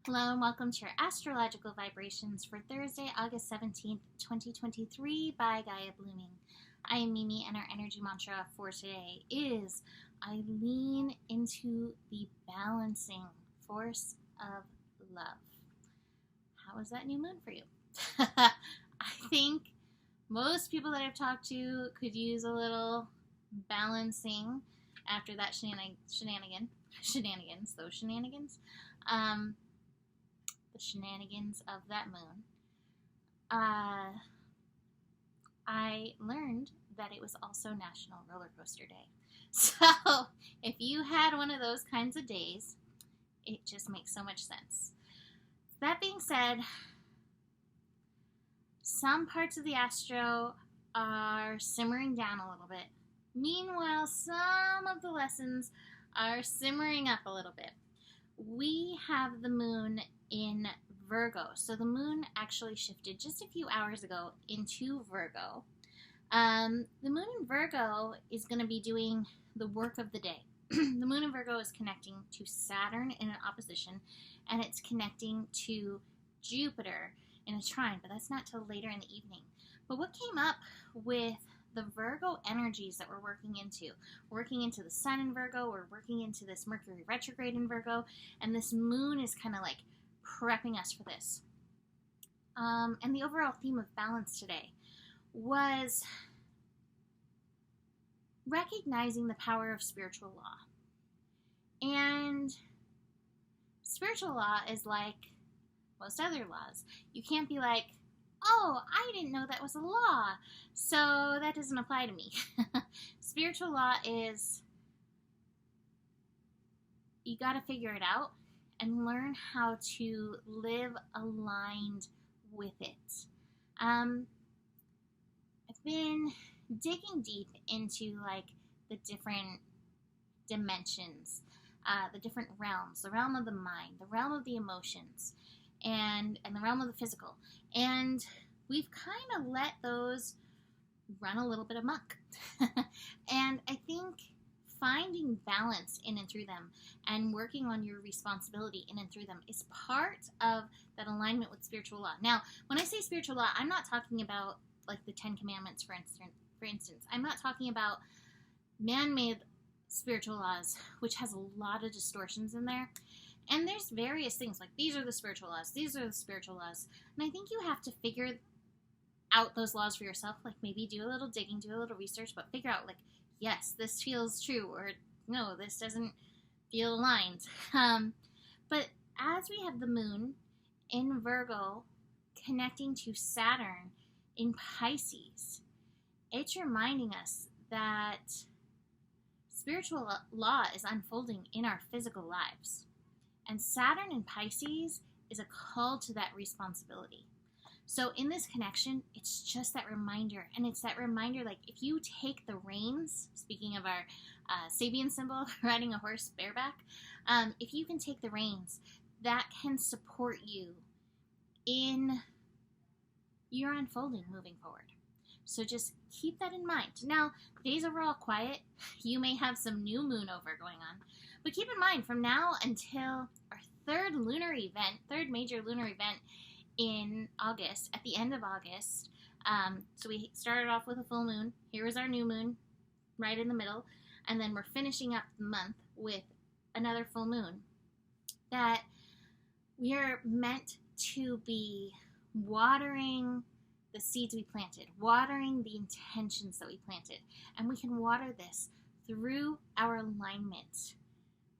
Hello and welcome to your astrological vibrations for Thursday, August 17th, 2023 by Gaia Blooming. I am Mimi and our energy mantra for today is I lean into the balancing force of love. How is that new moon for you? I think most people that I've talked to could use a little balancing after that shenanigans. The shenanigans of that moon. I learned that it was also National Roller Coaster Day. So if you had one of those kinds of days, it just makes so much sense. That being said, some parts of the astro are simmering down a little bit. Meanwhile, some of the lessons are simmering up a little bit. We have the moon in Virgo. So the moon actually shifted just a few hours ago into Virgo. The moon in Virgo is going to be doing the work of the day. The moon in Virgo is connecting to Saturn in an opposition, and it's connecting to Jupiter in a trine, but that's not till later in the evening. But what came up with the Virgo energies that we're working into the sun in Virgo, we're working into this Mercury retrograde in Virgo, and this moon is kind of like prepping us for this. And the overall theme of balance today was recognizing the power of spiritual law. And spiritual law is like most other laws. You can't be like, oh, I didn't know that was a law, so that doesn't apply to me. Spiritual law is, you got to figure it out and learn how to live aligned with it. I've been digging deep into like the different dimensions, the different realms, the realm of the mind, the realm of the emotions, and the realm of the physical. And we've kind of let those run a little bit amok. And I think finding balance in and through them and working on your responsibility in and through them is part of that alignment with spiritual law. Now, when I say spiritual law, I'm not talking about like the Ten Commandments, for instance. I'm not talking about man-made spiritual laws, which has a lot of distortions in there. And there's various things, like these are the spiritual laws, these are the spiritual laws. And I think you have to figure out those laws for yourself, like maybe do a little digging, do a little research, but figure out like, yes, this feels true, or no, this doesn't feel aligned. But as we have the moon in Virgo connecting to Saturn in Pisces, it's reminding us that spiritual law is unfolding in our physical lives. And Saturn in Pisces is a call to that responsibility. So in this connection, it's just that reminder. And it's that reminder, like if you take the reins, speaking of our Sabian symbol, riding a horse bareback, if you can take the reins, that can support you in your unfolding moving forward. So just keep that in mind. Now, days overall quiet. You may have some new moon over going on. But keep in mind, from now until our third major lunar event in August, at the end of August, so we started off with a full moon. Here is our new moon, right in the middle. And then we're finishing up the month with another full moon. That we are meant to be watering the seeds we planted, watering the intentions that we planted. And we can water this through our alignment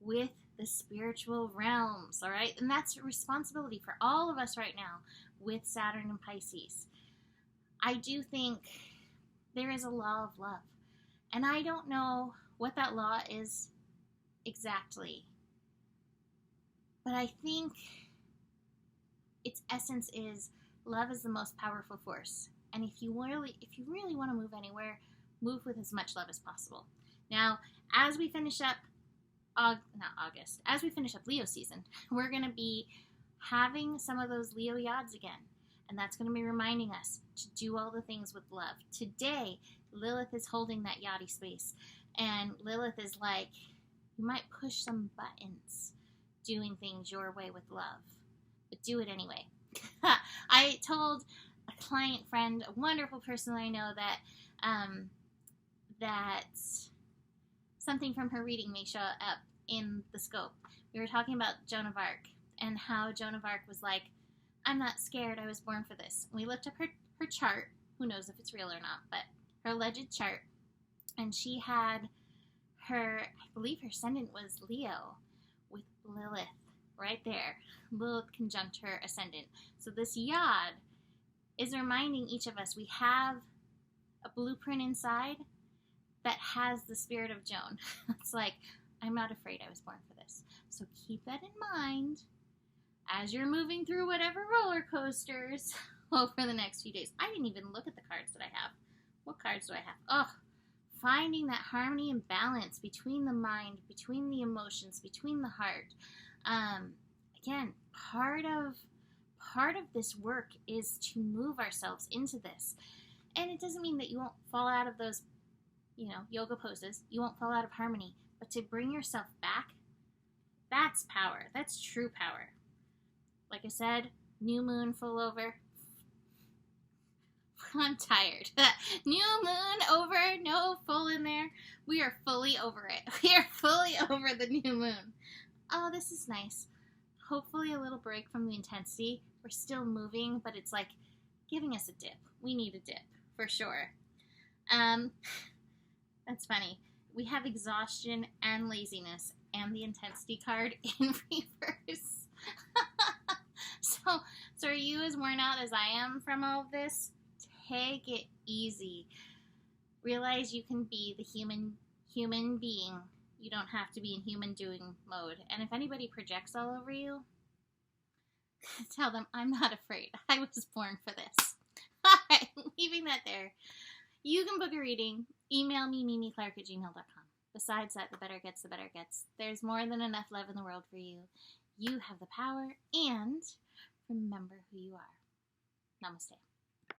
with the spiritual realms, all right? And that's a responsibility for all of us right now with Saturn and Pisces. I do think there is a law of love. And I don't know what that law is exactly. But I think its essence is love is the most powerful force. And if you really want to move anywhere, move with as much love as possible. Now, as we finish up as we finish up Leo season, we're going to be having some of those Leo yods again. And that's going to be reminding us to do all the things with love. Today, Lilith is holding that yachty space. And Lilith is like, you might push some buttons doing things your way with love. but do it anyway. I told a client friend, a wonderful person I know, that something from her reading may show up in the scope. We were talking about Joan of Arc and how Joan of Arc was like, I'm not scared, I was born for this. We looked up her chart, who knows if it's real or not, but her alleged chart, and she had I believe her ascendant was Leo with Lilith right there. Lilith conjunct her ascendant. So this yod is reminding each of us we have a blueprint inside that has the spirit of Joan. It's like, I'm not afraid, I was born for this. So keep that in mind as you're moving through whatever roller coasters over the next few days. I didn't even look at the cards that I have. What cards do I have? Oh, finding that harmony and balance between the mind, between the emotions, between the heart. Again, part of this work is to move ourselves into this. And it doesn't mean that you won't fall out of those, yoga poses. You won't fall out of harmony. But to bring yourself back, that's power. That's true power. Like I said, new moon, full over. I'm tired. New moon over, no full in there. We are fully over it. We are fully over the new moon. Oh, this is nice. Hopefully a little break from the intensity. We're still moving, but it's like giving us a dip. We need a dip, for sure. That's funny. We have exhaustion and laziness and the intensity card in reverse. So are you as worn out as I am from all of this? Take it easy. Realize you can be the human being. You don't have to be in human doing mode. And if anybody projects all over you, tell them, I'm not afraid. I was born for this. Alright, leaving that there. You can book a reading. Email me, mimiclark@gmail.com. Besides that, the better gets, the better it gets. There's more than enough love in the world for you. You have the power, and remember who you are. Namaste.